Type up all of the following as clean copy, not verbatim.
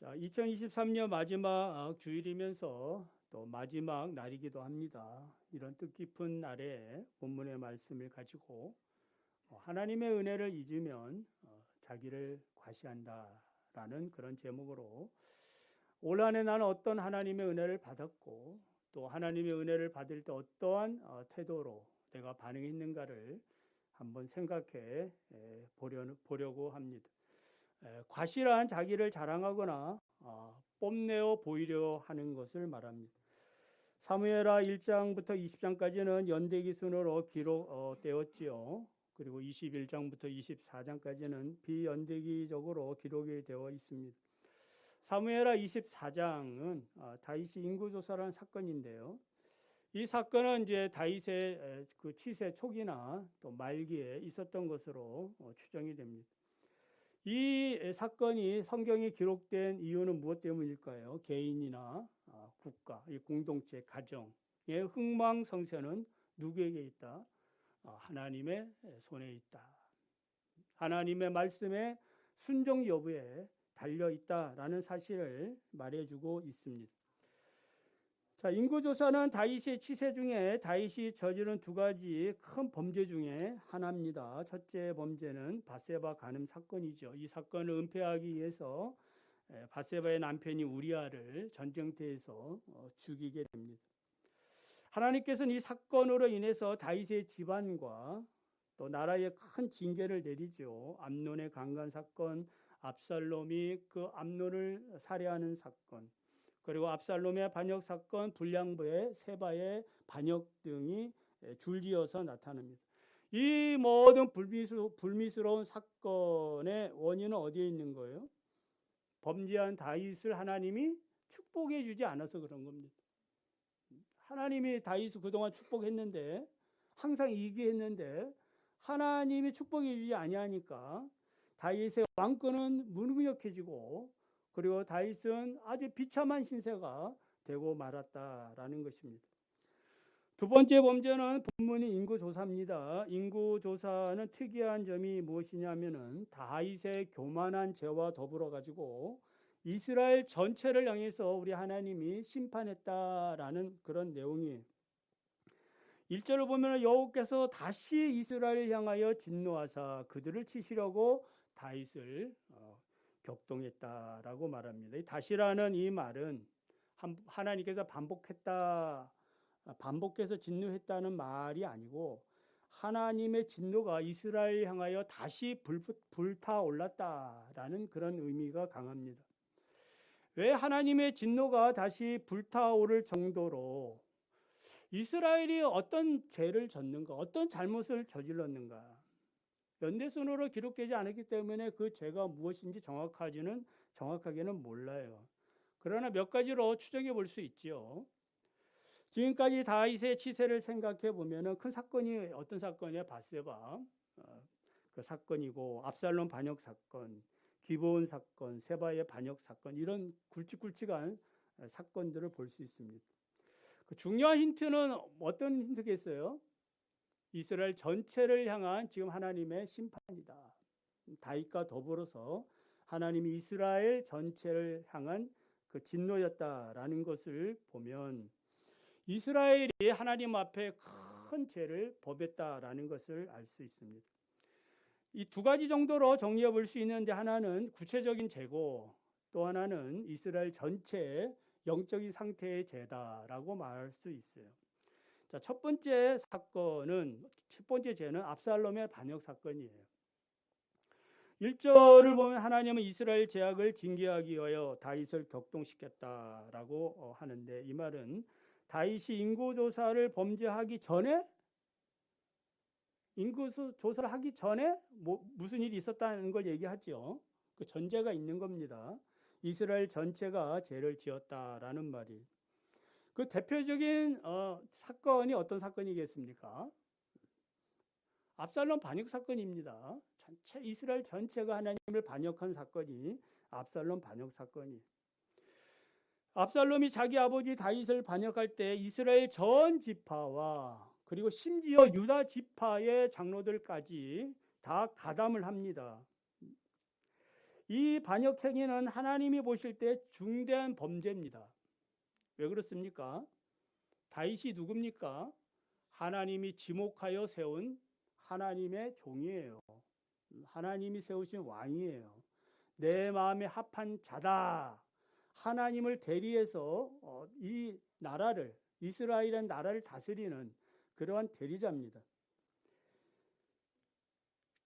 자, 2023년 마지막 주일이면서 또 마지막 날이기도 합니다. 이런 뜻깊은 날에 본문의 말씀을 가지고 하나님의 은혜를 잊으면 자기를 과시한다라는 그런 제목으로 올 한 해 나는 어떤 하나님의 은혜를 받았고 또 하나님의 은혜를 받을 때 어떠한 태도로 내가 반응했는가를 한번 생각해 보려고 합니다. 과실한 자기를 자랑하거나 뽐내어 보이려 하는 것을 말합니다. 사무엘하 1장부터 20장까지는 연대기 순으로 기록되었지요. 그리고 21장부터 24장까지는 비연대기적으로 기록이 되어 있습니다. 사무엘하 24장은 다윗이 인구조사라는 사건인데요. 이 사건은 이제 다윗의 그 치세 초기나 또 말기에 있었던 것으로 추정이 됩니다. 이 사건이 성경에 기록된 이유는 무엇 때문일까요? 개인이나 국가, 이 공동체, 가정의 흥망성쇠는 누구에게 있다? 하나님의 손에 있다. 하나님의 말씀에 순종 여부에 달려 있다라는 사실을 말해주고 있습니다. 자, 인구조사는 다윗의 치세 중에 다윗이 저지른 두 가지 큰 범죄 중에 하나입니다. 첫째 범죄는 밧세바 간음 사건이죠. 이 사건을 은폐하기 위해서 밧세바의 남편이 우리아를 전쟁터에서 죽이게 됩니다. 하나님께서는 이 사건으로 인해서 다윗의 집안과 또 나라에 큰 징계를 내리죠. 암논의 강간 사건, 압살롬이 그 암논을 살해하는 사건, 그리고 압살롬의 반역 사건, 불량부의 세바의 반역 등이 줄지어서 나타납니다. 이 모든 불미스러운 사건의 원인은 어디에 있는 거예요? 범죄한 다윗을 하나님이 축복해 주지 않아서 그런 겁니다. 하나님이 다윗을 그동안 축복했는데 항상 이기했는데 하나님이 축복해 주지 아니하니까 다윗의 왕권은 무능력해지고 그리고 다윗은 아주 비참한 신세가 되고 말았다라는 것입니다. 두 번째 범죄는 본문이 인구조사입니다. 인구조사는 특이한 점이 무엇이냐면은 다윗의 교만한 죄와 더불어 가지고 이스라엘 전체를 향해서 우리 하나님이 심판했다라는 그런 내용이에요. 1절을 보면 여호와께서 다시 이스라엘을 향하여 진노하사 그들을 치시려고 다윗을 격동했다라고 말합니다. 다시라는 이 말은 하나님께서 반복해서 진노했다는 말이 아니고 하나님의 진노가 이스라엘 향하여 다시 불타올랐다라는 그런 의미가 강합니다. 왜 하나님의 진노가 다시 불타오를 정도로 이스라엘이 어떤 죄를 졌는가, 어떤 잘못을 저질렀는가, 연대순으로 기록되지 않았기 때문에 그 죄가 무엇인지 정확하게는 몰라요. 그러나 몇 가지로 추정해 볼 수 있죠. 지금까지 다윗의 치세를 생각해 보면은 큰 사건이 어떤 사건이에요? 밧세바 그 사건이고 압살롬 반역 사건, 기브온 사건, 세바의 반역 사건, 이런 굵직굵직한 사건들을 볼 수 있습니다. 그 중요한 힌트는 어떤 힌트겠어요? 이스라엘 전체를 향한 지금 하나님의 심판이다. 다윗과 더불어서 하나님이 이스라엘 전체를 향한 그 진노였다라는 것을 보면 이스라엘이 하나님 앞에 큰 죄를 범했다라는 것을 알 수 있습니다. 이 두 가지 정도로 정리해 볼 수 있는데 하나는 구체적인 죄고 또 하나는 이스라엘 전체의 영적인 상태의 죄다라고 말할 수 있어요. 자, 첫 번째 죄는 압살롬의 반역 사건이에요. 1절을 보면 하나님은 이스라엘 제약을 징계하기 위하여 다윗을 격동시켰다라고 하는데 이 말은 다윗이 인구조사를 하기 전에 무슨 일이 있었다는 걸 얘기하죠. 그 전제가 있는 겁니다. 이스라엘 전체가 죄를 지었다라는 말이. 그 대표적인 사건이 어떤 사건이겠습니까? 압살롬 반역 사건입니다. 이스라엘 전체가 하나님을 반역한 사건이 압살롬 반역 사건이. 압살롬이 자기 아버지 다윗을 반역할 때 이스라엘 전 지파와 그리고 심지어 유다 지파의 장로들까지 다 가담을 합니다. 이 반역 행위는 하나님이 보실 때 중대한 범죄입니다. 왜 그렇습니까? 다윗이 누굽니까? 하나님이 지목하여 세운 하나님의 종이에요. 하나님이 세우신 왕이에요. 내 마음에 합한 자다. 하나님을 대리해서 이 나라를, 이스라엘이라는 나라를 다스리는 그러한 대리자입니다.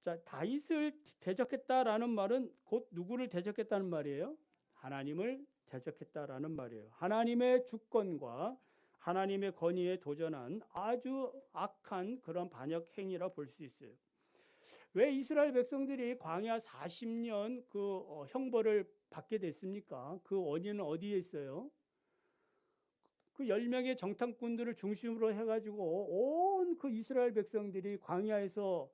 자, 다윗을 대적했다라는 말은 곧 누구를 대적했다는 말이에요? 하나님을 대적했다라는 말이에요. 하나님의 주권과 하나님의 권위에 도전한 아주 악한 그런 반역 행위라 볼 수 있어요. 왜 이스라엘 백성들이 광야 40년 형벌을 받게 됐습니까? 그 원인은 어디에 있어요? 그 10명의 정탐꾼들을 중심으로 해가지고 온 그 이스라엘 백성들이 광야에서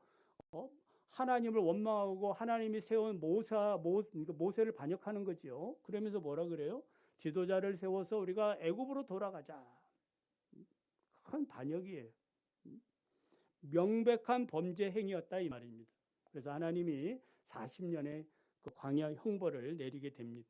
하나님을 원망하고 하나님이 세운 모세를 반역하는 거지요. 그러면서 뭐라 그래요? 지도자를 세워서 우리가 애굽으로 돌아가자. 큰 반역이에요. 명백한 범죄 행위였다 이 말입니다. 그래서 하나님이 40년의 그 광야 형벌을 내리게 됩니다.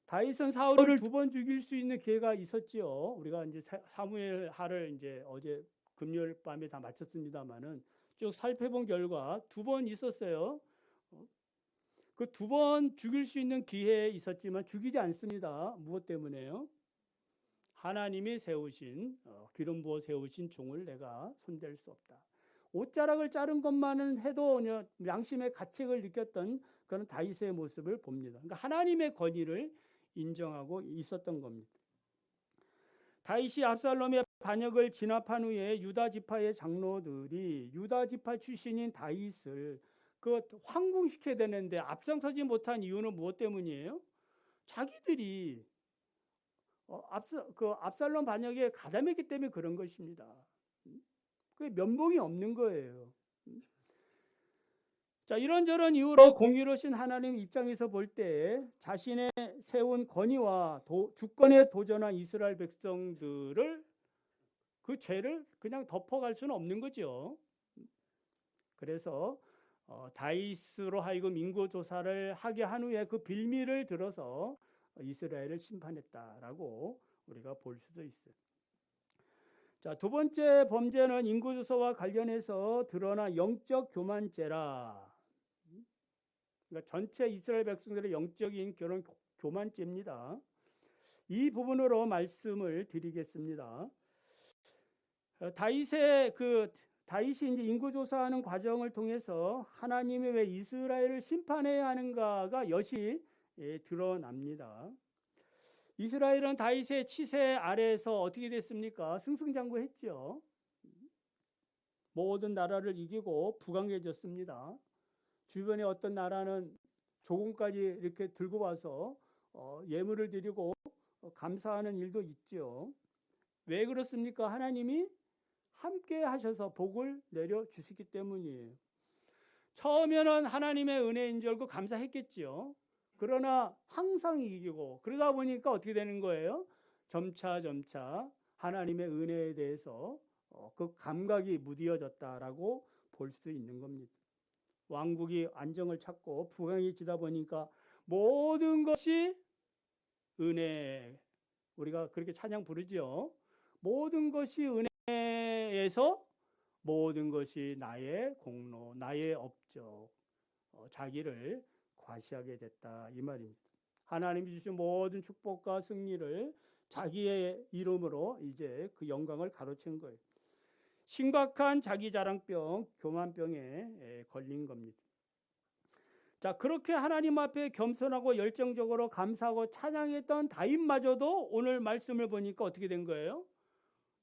다윗은 사울을 2번 죽일 수 있는 기회가 있었지요. 우리가 이제 사무엘 하를 이제 어제 금요일 밤에 다 마쳤습니다만은 쭉 살펴본 결과 2번 있었어요. 그 2번 죽일 수 있는 기회에 있었지만 죽이지 않습니다. 무엇 때문에요? 하나님이 세우신 기름 부어 세우신 종을 내가 손댈 수 없다. 옷자락을 자른 것만은 해도 양심의 가책을 느꼈던 그런 다윗의 모습을 봅니다. 그러니까 하나님의 권위를 인정하고 있었던 겁니다. 다윗이 압살롬의 반역을 진압한 후에 유다 지파의 장로들이 유다 지파 출신인 다윗을 황궁시켜야 되는데 앞장서지 못한 이유는 무엇 때문이에요? 자기들이 압살롬 반역에 가담했기 때문에 그런 것입니다. 그게 면목이 없는 거예요. 자, 이런저런 이유로 공의로우신 하나님 입장에서 볼 때 자신의 세운 권위와 주권에 도전한 이스라엘 백성들을 그 죄를 그냥 덮어갈 수는 없는 거죠. 그래서 다윗으로 하여금 인구조사를 하게 한 후에 그 빌미를 들어서 이스라엘을 심판했다라고 우리가 볼 수도 있어요. 자, 2번째 범죄는 인구조사와 관련해서 드러난 영적 교만죄라. 그러니까 전체 이스라엘 백성들의 영적인 그런 교만죄입니다. 이 부분으로 말씀을 드리겠습니다. 다윗이 이제 인구조사하는 과정을 통해서 하나님이 왜 이스라엘을 심판해야 하는가가 여시 드러납니다. 이스라엘은 다윗의 치세 아래에서 어떻게 됐습니까? 승승장구했죠. 모든 나라를 이기고 부강해졌습니다. 주변에 어떤 나라는 조공까지 이렇게 들고 와서 예물을 드리고 감사하는 일도 있죠. 왜 그렇습니까? 하나님이 함께 하셔서 복을 내려주시기 때문이에요. 처음에는 하나님의 은혜인 줄 알고 감사했겠죠. 그러나 항상 이기고 그러다 보니까 어떻게 되는 거예요? 점차 하나님의 은혜에 대해서 그 감각이 무디어졌다라고 볼 수 있는 겁니다. 왕국이 안정을 찾고 부강해지다 보니까 모든 것이 은혜, 우리가 그렇게 찬양 부르죠. 모든 것이 은혜에서 모든 것이 나의 공로, 나의 업적, 자기를 과시하게 됐다 이 말입니다. 하나님이 주신 모든 축복과 승리를 자기의 이름으로 이제 그 영광을 가로챈 거예요. 심각한 자기 자랑병, 교만병에 걸린 겁니다. 자, 그렇게 하나님 앞에 겸손하고 열정적으로 감사하고 찬양했던 다윗마저도 오늘 말씀을 보니까 어떻게 된 거예요?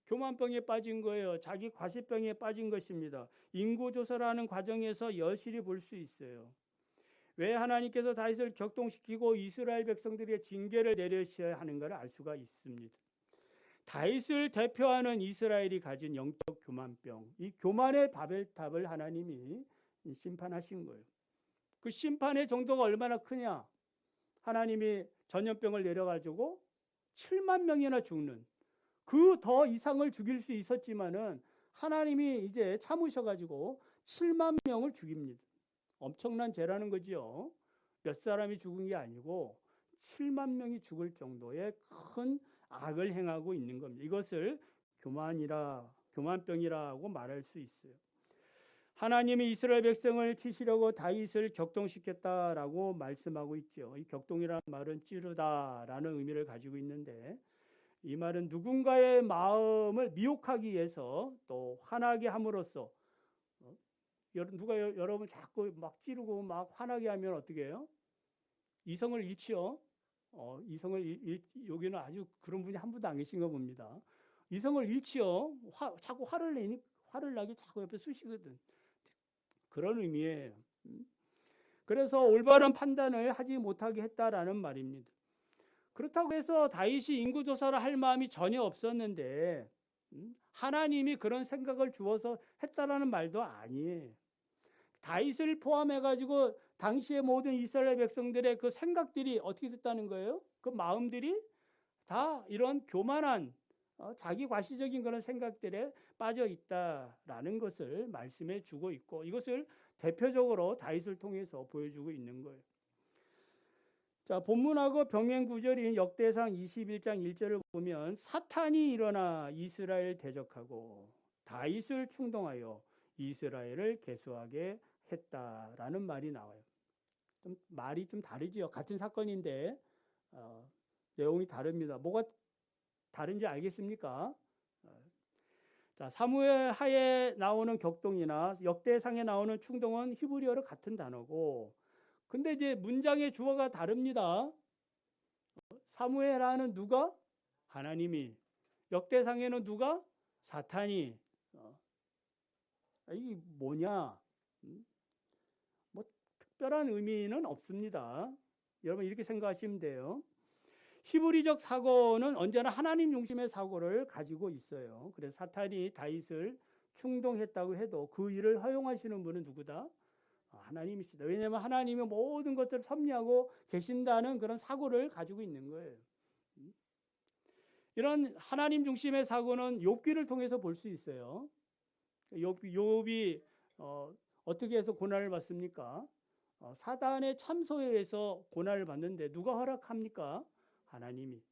교만병에 빠진 거예요. 자기 과시병에 빠진 것입니다. 인구조사라는 과정에서 여실히 볼 수 있어요. 왜 하나님께서 다윗을 격동시키고 이스라엘 백성들의 징계를 내리셔야 하는가를 알 수가 있습니다. 다윗을 대표하는 이스라엘이 가진 영적 교만병, 이 교만의 바벨탑을 하나님이 심판하신 거예요. 그 심판의 정도가 얼마나 크냐? 하나님이 전염병을 내려가지고 7만 명이나 죽는 그 더 이상을 죽일 수 있었지만은 하나님이 이제 참으셔가지고 7만 명을 죽입니다. 엄청난 죄라는 거지요. 몇 사람이 죽은 게 아니고 7만 명이 죽을 정도의 큰 악을 행하고 있는 겁니다. 이것을 교만병이라고 말할 수 있어요. 하나님이 이스라엘 백성을 치시려고 다윗을 격동시켰다라고 말씀하고 있죠. 이 격동이라는 말은 찌르다라는 의미를 가지고 있는데, 이 말은 누군가의 마음을 미혹하기 위해서 또 화나게 함으로써, 누가 여러분 자꾸 막 찌르고 막 화나게 하면 어떻게 해요? 이성을 잃지요. 여기는 아주 그런 분이 한 분도 안 계신가 봅니다. 이성을 잃지요. 자꾸 화를 나게 자꾸 옆에 쑤시거든. 그런 의미예요. 그래서 올바른 판단을 하지 못하게 했다라는 말입니다. 그렇다고 해서 다윗이 인구조사를 할 마음이 전혀 없었는데 하나님이 그런 생각을 주어서 했다라는 말도 아니에요. 다윗을 포함해가지고 당시의 모든 이스라엘 백성들의 그 생각들이 어떻게 됐다는 거예요? 그 마음들이 다 이런 교만한 자기 과시적인 그런 생각들에 빠져 있다라는 것을 말씀해 주고 있고, 이것을 대표적으로 다윗을 통해서 보여주고 있는 거예요. 자, 본문하고 병행 구절인 역대상 21장 1절을 보면 사탄이 일어나 이스라엘 대적하고 다윗을 충동하여 이스라엘을 계수하게 했다라는 말이 나와요. 말이 좀 다르지요. 같은 사건인데 내용이 다릅니다. 뭐가 다른지 알겠습니까? 자, 사무엘 하에 나오는 격동이나 역대상에 나오는 충동은 히브리어로 같은 단어고, 근데 이제 문장의 주어가 다릅니다. 사무엘하는 누가? 하나님이. 역대상에는 누가? 사탄이. 이게 뭐냐? 뭐 특별한 의미는 없습니다. 여러분 이렇게 생각하시면 돼요. 히브리적 사고는 언제나 하나님 중심의 사고를 가지고 있어요. 그래서 사탄이 다윗을 충동했다고 해도 그 일을 허용하시는 분은 누구다? 하나님이시다. 왜냐하면 하나님이 모든 것들을 섭리하고 계신다는 그런 사고를 가지고 있는 거예요. 이런 하나님 중심의 사고는 욥기를 통해서 볼 수 있어요. 욥이 어떻게 해서 고난을 받습니까? 사단의 참소에 의해서 고난을 받는데 누가 허락합니까? 하나님이.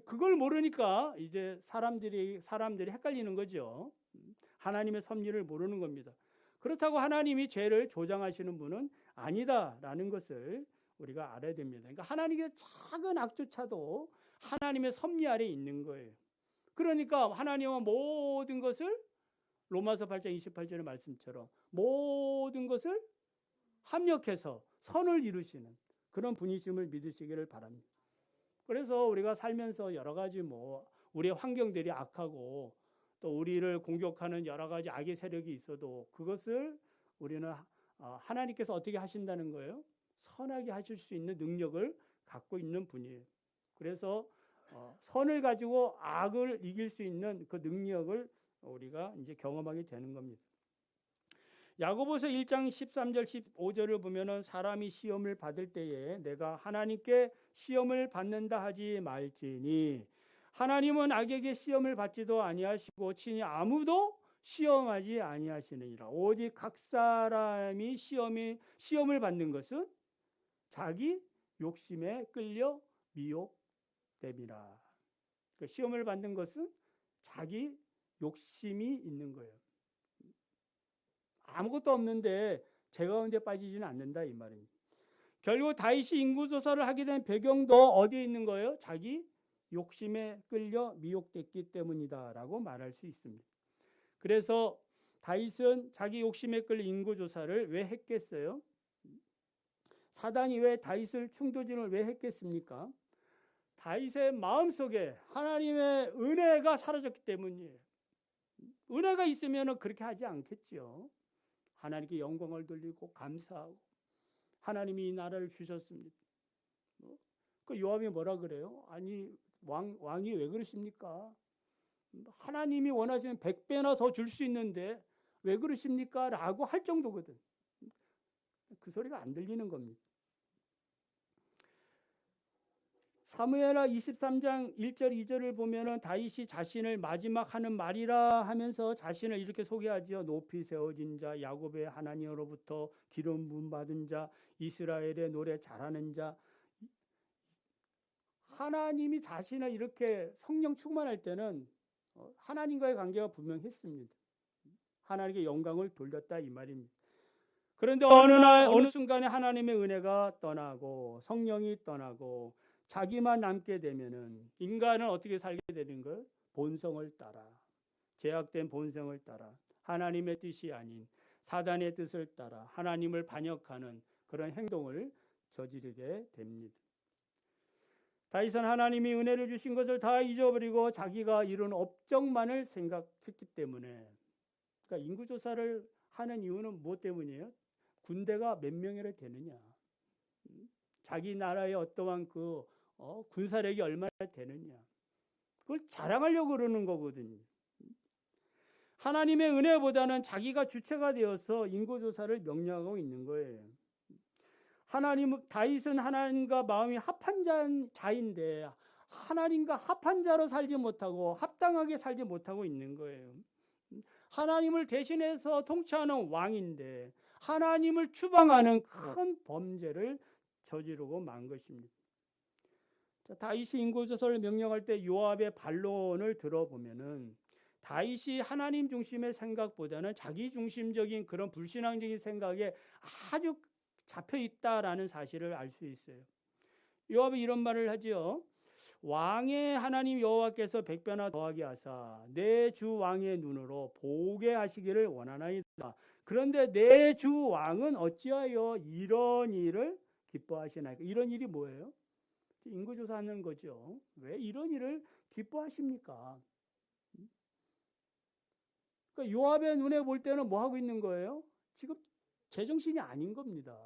그걸 모르니까 이제 사람들이 헷갈리는 거죠. 하나님의 섭리를 모르는 겁니다. 그렇다고 하나님이 죄를 조장하시는 분은 아니다라는 것을 우리가 알아야 됩니다. 그러니까 하나님의 작은 악조차도 하나님의 섭리 아래 있는 거예요. 그러니까 하나님은 모든 것을 로마서 8장 28절의 말씀처럼 모든 것을 합력해서 선을 이루시는 그런 분이심을 믿으시기를 바랍니다. 그래서 우리가 살면서 여러 가지 우리의 환경들이 악하고 또 우리를 공격하는 여러 가지 악의 세력이 있어도 그것을 우리는 하나님께서 어떻게 하신다는 거예요? 선하게 하실 수 있는 능력을 갖고 있는 분이에요. 그래서 선을 가지고 악을 이길 수 있는 그 능력을 우리가 이제 경험하게 되는 겁니다. 야고보서 1장 13절 15절을 보면은 사람이 시험을 받을 때에 내가 하나님께 시험을 받는다 하지 말지니 하나님은 악에게 시험을 받지도 아니하시고 친히 아무도 시험하지 아니하시느니라. 오직 각 사람이 시험을 받는 것은 자기 욕심에 끌려 미혹됨이라. 그 시험을 받는 것은 자기 욕심이 있는 거예요. 아무것도 없는데 죄 가운데 빠지지는 않는다 이 말입니다. 결국 다윗이 인구조사를 하게 된 배경도 어디에 있는 거예요? 자기 욕심에 끌려 미혹됐기 때문이다라고 말할 수 있습니다. 그래서 다윗은 자기 욕심에 끌려 인구조사를 왜 했겠어요? 사단이 왜 다윗을 충동을 왜 했겠습니까? 다윗의 마음속에 하나님의 은혜가 사라졌기 때문이에요. 은혜가 있으면 그렇게 하지 않겠지요. 하나님께 영광을 돌리고 감사하고 하나님이 이 나라를 주셨습니다. 그 요압이 뭐라 그래요? 아니 왕이 왜 그러십니까? 하나님이 원하시면 100배나 더 줄 수 있는데 왜 그러십니까? 라고 할 정도거든. 그 소리가 안 들리는 겁니다. 사무엘하 23장 1절 2절을 보면은 다윗이 자신을 마지막 하는 말이라 하면서 자신을 이렇게 소개하지요. 높이 세워진 자, 야곱의 하나님으로부터 기름 부음 받은 자, 이스라엘의 노래 잘하는 자. 하나님이 자신을 이렇게 성령 충만할 때는 하나님과의 관계가 분명했습니다. 하나님께 영광을 돌렸다 이 말입니다. 그런데 어느 순간에 하나님의 은혜가 떠나고 성령이 떠나고 자기만 남게 되면은 인간은 어떻게 살게 되는 거예요? 본성을 따라, 죄악된 본성을 따라, 하나님의 뜻이 아닌 사단의 뜻을 따라 하나님을 반역하는 그런 행동을 저지르게 됩니다. 다윗은 하나님이 은혜를 주신 것을 다 잊어버리고 자기가 이룬 업적만을 생각했기 때문에, 그러니까 인구조사를 하는 이유는 무엇 때문이에요? 군대가 몇 명이나 되느냐, 자기 나라의 어떠한 군사력이 얼마나 되느냐, 그걸 자랑하려고 그러는 거거든요. 하나님의 은혜보다는 자기가 주체가 되어서 인구조사를 명령하고 있는 거예요. 다윗은 하나님과 마음이 합한 자인데 하나님과 합한 자로 살지 못하고 합당하게 살지 못하고 있는 거예요. 하나님을 대신해서 통치하는 왕인데 하나님을 추방하는 큰 범죄를 저지르고 만 것입니다. 다윗이 인구조사를 명령할 때 요압의 반론을 들어보면은 다윗이 하나님 중심의 생각보다는 자기 중심적인 그런 불신앙적인 생각에 아주 잡혀 있다라는 사실을 알 수 있어요. 요압이 이런 말을 하지요. 왕의 하나님 여호와께서 백배나 더하게 하사 내 주 왕의 눈으로 보게 하시기를 원하나이다. 그런데 내 주 왕은 어찌하여 이런 일을 기뻐하시나이까? 이런 일이 뭐예요? 인구조사하는 거죠. 왜 이런 일을 기뻐하십니까? 그러니까 요압의 눈에 볼 때는 뭐 하고 있는 거예요? 지금 제정신이 아닌 겁니다.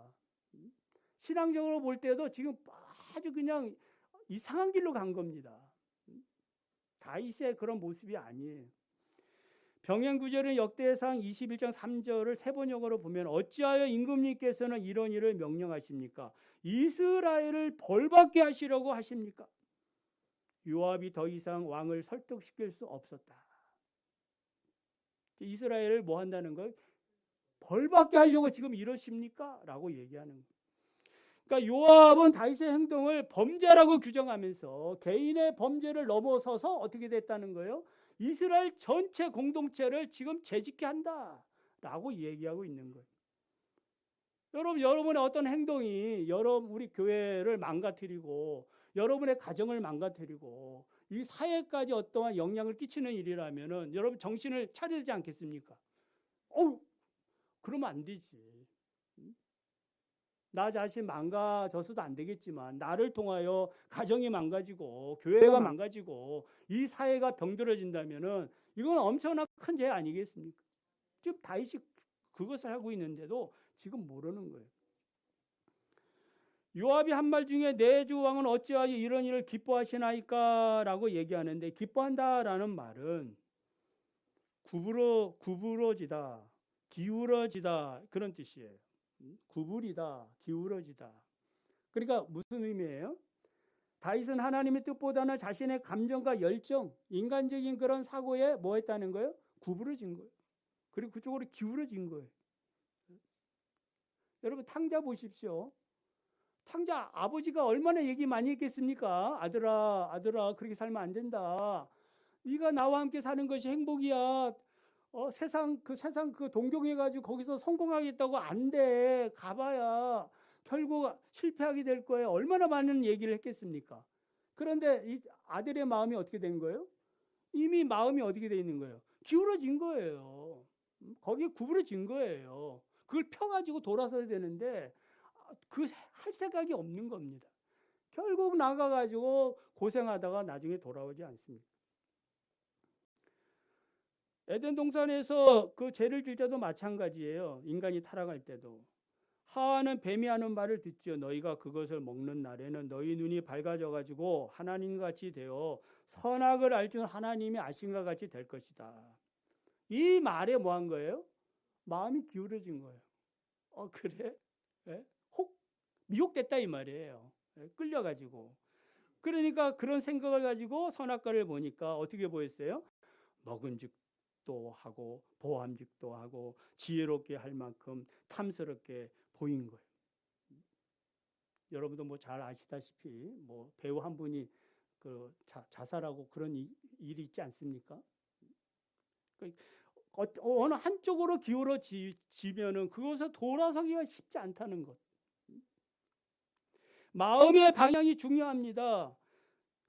신앙적으로 볼 때도 지금 아주 그냥 이상한 길로 간 겁니다. 다윗의 그런 모습이 아니에요. 병행구절은 역대상 21장 3절을 세번역으로 보면 어찌하여 임금님께서는 이런 일을 명령하십니까? 이스라엘을 벌받게 하시려고 하십니까? 요압이 더 이상 왕을 설득시킬 수 없었다. 이스라엘을 뭐 한다는 거예요? 벌받게 하려고 지금 이러십니까? 라고 얘기하는 거예요. 그러니까 요압은 다윗의 행동을 범죄라고 규정하면서 개인의 범죄를 넘어서서 어떻게 됐다는 거예요? 이스라엘 전체 공동체를 지금 죄짓게 한다라고 얘기하고 있는 거예요. 여러분의 어떤 행동이 우리 교회를 망가뜨리고 여러분의 가정을 망가뜨리고 이 사회까지 어떠한 영향을 끼치는 일이라면은 여러분 정신을 차려야 되지 않겠습니까? 그러면 안 되지. 나 자신 망가져서도 안 되겠지만 나를 통하여 가정이 망가지고 교회가 망가지고 이 사회가 병들어진다면은 이건 엄청난 큰 죄 아니겠습니까? 지금 다윗이 그것을 하고 있는데도 지금 모르는 거예요. 요압이 한 말 중에 내 주 왕은 어찌하여 이런 일을 기뻐하시나이까 라고 얘기하는데, 기뻐한다라는 말은 구부러지다, 기울어지다 그런 뜻이에요. 구부리다, 기울어지다. 그러니까 무슨 의미예요? 다윗은 하나님의 뜻보다는 자신의 감정과 열정, 인간적인 그런 사고에 뭐 했다는 거예요? 구부러진 거예요. 그리고 그쪽으로 기울어진 거예요. 여러분 탕자 보십시오. 탕자 아버지가 얼마나 얘기 많이 했겠습니까? 아들아 그렇게 살면 안 된다. 네가 나와 함께 사는 것이 행복이야. 세상 동경해가지고 거기서 성공하겠다고 안 돼. 가봐야 결국 실패하게 될 거예요. 얼마나 많은 얘기를 했겠습니까? 그런데 이 아들의 마음이 어떻게 된 거예요? 이미 마음이 어떻게 돼 있는 거예요? 기울어진 거예요. 거기에 구부러진 거예요. 그걸 펴가지고 돌아서야 되는데 할 생각이 없는 겁니다. 결국 나가가지고 고생하다가 나중에 돌아오지 않습니다. 에덴 동산에서 그 죄를 질 때도 마찬가지예요. 인간이 타락할 때도. 하와는 뱀이 하는 말을 듣죠. 너희가 그것을 먹는 날에는 너희 눈이 밝아져가지고 하나님같이 되어 선악을 알 줄 하나님이 아신과 같이 될 것이다. 이 말에 뭐 한 거예요? 마음이 기울어진 거예요. 그래? 네? 혹 미혹됐다 이 말이에요. 끌려가지고. 그러니까 그런 생각을 가지고 선악과를 보니까 어떻게 보였어요? 먹은직도 하고 보암직도 하고 지혜롭게 할 만큼 탐스럽게 보인 거예요. 여러분도 뭐 잘 아시다시피 뭐 배우 한 분이 그 자살하고 그런 일이 있지 않습니까? 어느 한쪽으로 기울어지면은 그것을 돌아서기가 쉽지 않다는 것. 마음의 방향이 중요합니다.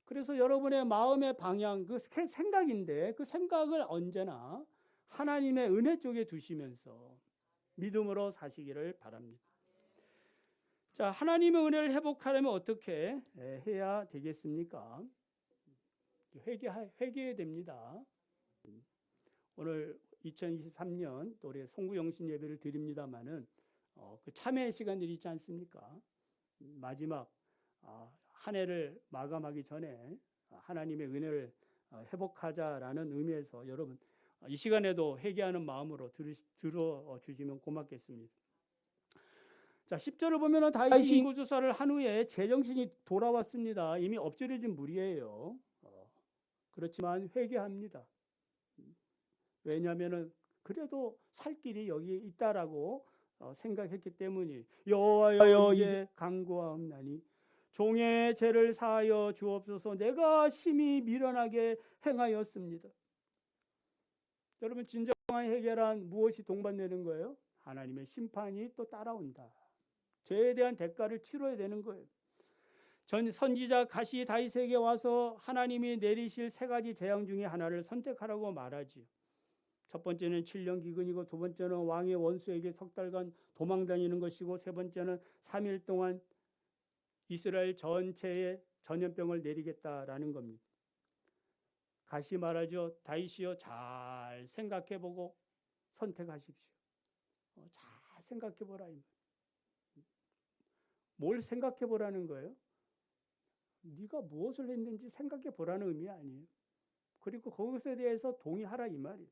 그래서 여러분의 마음의 방향, 그 생각인데 그 생각을 언제나 하나님의 은혜 쪽에 두시면서 믿음으로 사시기를 바랍니다. 자, 하나님의 은혜를 회복하려면 어떻게 해야 되겠습니까? 회개해야 됩니다. 오늘 2023년 또 우리 송구영신 예배를 드립니다마는 그 참회의 시간들이 있지 않습니까? 마지막 한 해를 마감하기 전에 하나님의 은혜를 회복하자라는 의미에서 여러분 이 시간에도 회개하는 마음으로 들어주시면 고맙겠습니다. 자, 10절을 보면은 다윗이 인구조사를 한 후에 제정신이 돌아왔습니다. 이미 엎드려진 무리예요. 그렇지만 회개합니다. 왜냐하면은 그래도 살 길이 여기에 있다라고 생각했기 때문이 여호와여 이제 간구하옵나니 종의 죄를 사하여 주옵소서. 내가 심히 미련하게 행하였습니다. 여러분 진정한 해결한 무엇이 동반되는 거예요? 하나님의 심판이 또 따라온다. 죄에 대한 대가를 치러야 되는 거예요. 선지자 가시 다윗에게 와서 하나님이 내리실 세 가지 재앙 중에 하나를 선택하라고 말하지요. 첫 번째는 7년 기근이고 두 번째는 왕의 원수에게 석 달간 도망 다니는 것이고 세 번째는 3일 동안 이스라엘 전체에 전염병을 내리겠다라는 겁니다. 가시 말하죠. 다윗이여 잘 생각해보고 선택하십시오. 잘 생각해보라. 뭘 생각해보라는 거예요? 네가 무엇을 했는지 생각해보라는 의미 아니에요. 그리고 그것에 대해서 동의하라 이 말이에요.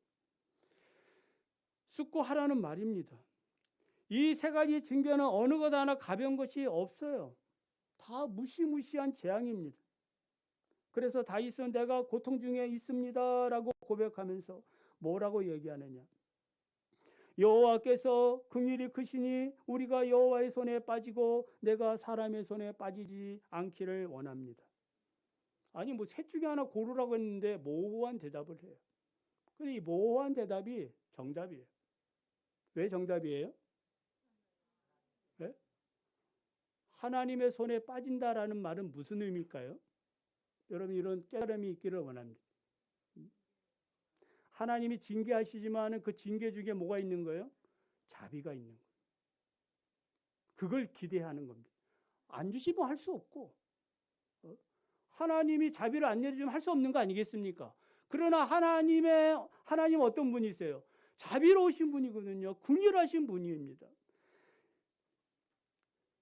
숙고하라는 말입니다. 이 세 가지 징계는 어느 것 하나 가벼운 것이 없어요. 다 무시무시한 재앙입니다. 그래서 다윗은 내가 고통 중에 있습니다 라고 고백하면서 뭐라고 얘기하느냐. 여호와께서 긍휼이 크시니 우리가 여호와의 손에 빠지고 내가 사람의 손에 빠지지 않기를 원합니다. 아니 뭐 셋 중에 하나 고르라고 했는데 모호한 대답을 해요. 근데 이 모호한 대답이 정답이에요. 왜 정답이에요? 네? 하나님의 손에 빠진다라는 말은 무슨 의미일까요? 여러분 이런 깨달음이 있기를 원합니다. 하나님이 징계하시지만 그 징계 중에 뭐가 있는 거예요? 자비가 있는 거예요. 그걸 기대하는 겁니다. 안 주시면 할 수 없고 하나님이 자비를 안 내려주면 할 수 없는 거 아니겠습니까? 그러나 하나님 어떤 분이세요? 자비로우신 분이거든요. 긍휼하신 분입니다.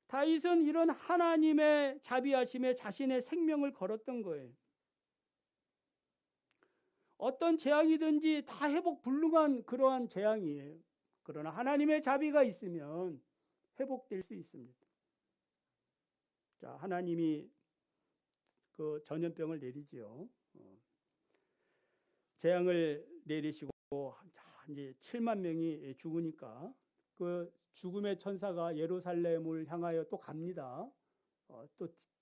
다윗은 이런 하나님의 자비하심에 자신의 생명을 걸었던 거예요. 어떤 재앙이든지 다 회복 불능한 그러한 재앙이에요. 그러나 하나님의 자비가 있으면 회복될 수 있습니다. 자, 하나님이 그 전염병을 내리지요. 재앙을 내리시고 이제 7만 명이 죽으니까 그 죽음의 천사가 예루살렘을 향하여 또 갑니다.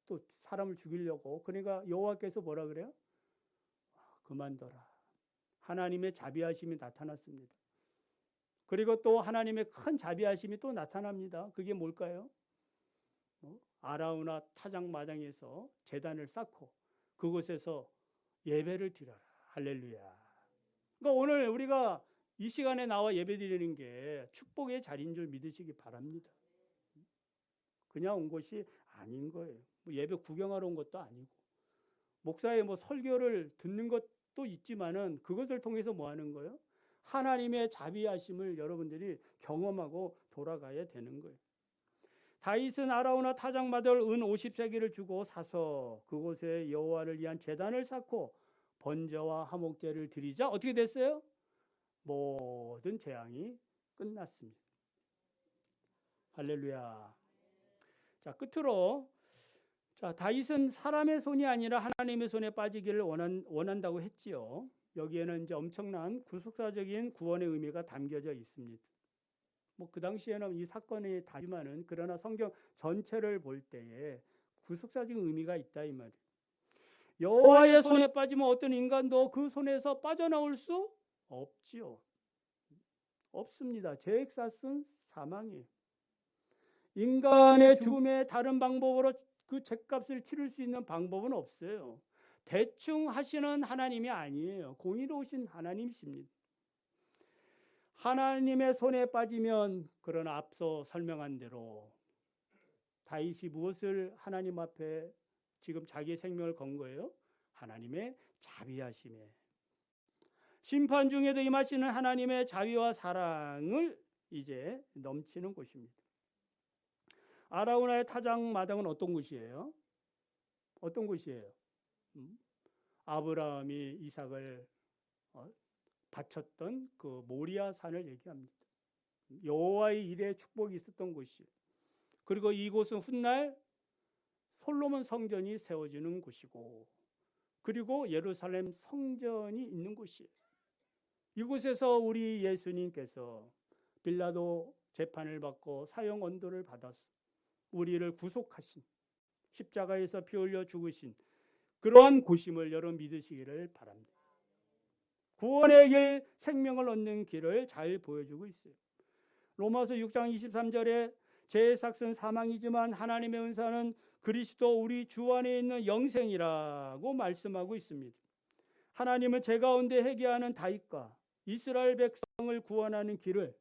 또 사람을 죽이려고. 그러니까 여호와께서 뭐라 그래요? 그만둬라. 하나님의 자비하심이 나타났습니다. 그리고 또 하나님의 큰 자비하심이 또 나타납니다. 그게 뭘까요? 아라우나 타작마당에서 제단을 쌓고 그곳에서 예배를 드려라. 할렐루야. 그러니까 오늘 우리가 이 시간에 나와 예배 드리는 게 축복의 자리인 줄 믿으시기 바랍니다. 그냥 온 것이 아닌 거예요. 예배 구경하러 온 것도 아니고 목사의 설교를 듣는 것도 있지만은 그것을 통해서 뭐 하는 거예요? 하나님의 자비하심을 여러분들이 경험하고 돌아가야 되는 거예요. 다윗은 아라우나 타작마들 은 50세기를 주고 사서 그곳에 여호와를 위한 제단을 쌓고 번제와 화목제를 드리자 어떻게 됐어요? 모든 재앙이 끝났습니다. 할렐루야. 자, 끝으로 자, 다윗은 사람의 손이 아니라 하나님의 손에 빠지기를 원한다고 했지요. 여기에는 이제 엄청난 구속사적인 구원의 의미가 담겨져 있습니다. 뭐 그 당시에는 이 사건이 다지만은 그러나 성경 전체를 볼 때에 구속사적인 의미가 있다 이 말이에요. 여호와의 손에 빠지면 어떤 인간도 그 손에서 빠져나올 수 없지요. 없습니다. 죄액사은 사망이에요. 인간의 죽음에 다른 방법으로 그 죄값을 치를 수 있는 방법은 없어요. 대충 하시는 하나님이 아니에요. 공의로우신 하나님이십니다. 하나님의 손에 빠지면, 그러나 앞서 설명한 대로 다윗이 무엇을 하나님 앞에 지금 자기의 생명을 건 거예요? 하나님의 자비하심에, 심판 중에도 임하시는 하나님의 자비와 사랑을 이제 넘치는 곳입니다. 아라우나의 타작 마당은 어떤 곳이에요? 어떤 곳이에요? 아브라함이 이삭을 바쳤던 그 모리아 산을 얘기합니다. 여호와의 일에 축복이 있었던 곳이에요. 그리고 이곳은 훗날 솔로몬 성전이 세워지는 곳이고, 그리고 예루살렘 성전이 있는 곳이에요. 이곳에서 우리 예수님께서 빌라도 재판을 받고 사형 언도를 받아서 우리를 구속하신, 십자가에서 피 흘려 죽으신 그러한 곳임을 여러분 믿으시기를 바랍니다. 구원의 길, 생명을 얻는 길을 잘 보여주고 있어요. 로마서 6장 23절에 죄의 삭은 사망이지만 하나님의 은사는 그리스도 우리 주 안에 있는 영생이라고 말씀하고 있습니다. 하나님은 죄 가운데 회개하는 다윗과 이스라엘 백성을 구원하는 길을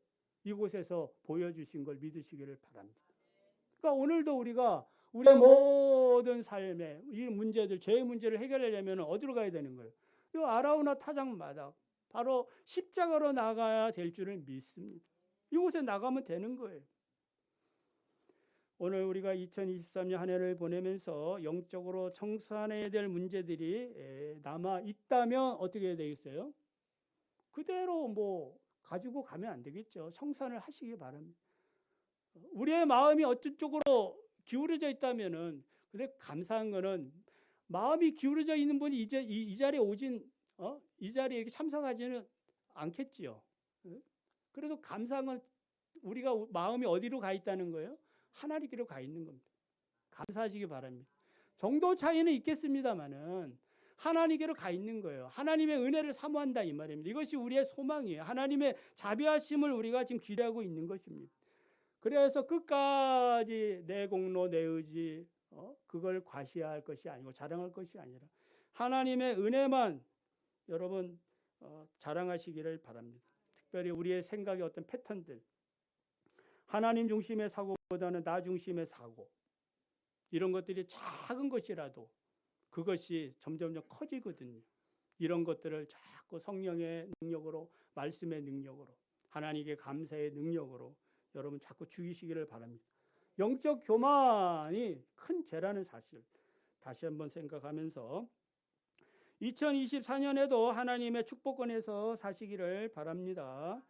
이곳에서 보여주신 걸 믿으시기를 바랍니다. 그러니까 오늘도 우리가 우리의 모든 삶의 이 문제들, 죄의 문제를 해결하려면 어디로 가야 되는 거예요? 이 아라우나 타작마다 바로 십자가로 나가야 될 줄을 믿습니다. 이곳에 나가면 되는 거예요. 오늘 우리가 2023년 한 해를 보내면서 영적으로 청산해야 될 문제들이 남아 있다면 어떻게 해야 되겠어요? 그대로 뭐 가지고 가면 안 되겠죠. 청산을 하시기 바랍니다. 우리의 마음이 어떤 쪽으로 기울어져 있다면은, 근데 감사한 거는 마음이 기울어져 있는 분이 이제 이 자리에 이 자리에 이렇게 참석하지는 않겠지요. 그래도 감사한 건 우리가 마음이 어디로 가 있다는 거예요? 하나님께로 가 있는 겁니다. 감사하시기 바랍니다. 정도 차이는 있겠습니다만은 하나님께로 가 있는 거예요. 하나님의 은혜를 사모한다 이 말입니다. 이것이 우리의 소망이에요. 하나님의 자비하심을 우리가 지금 기대하고 있는 것입니다. 그래서 끝까지 내 공로, 내 의지, 그걸 과시할 것이 아니고 자랑할 것이 아니라 하나님의 은혜만 여러분 자랑하시기를 바랍니다. 특별히 우리의 생각의 어떤 패턴들, 하나님 중심의 사고보다는 나 중심의 사고, 이런 것들이 작은 것이라도 그것이 점점 커지거든요. 이런 것들을 자꾸 성령의 능력으로, 말씀의 능력으로, 하나님께 감사의 능력으로 여러분 자꾸 죽이시기를 바랍니다. 영적 교만이 큰 죄라는 사실 다시 한번 생각하면서 2024년에도 하나님의 축복권에서 사시기를 바랍니다.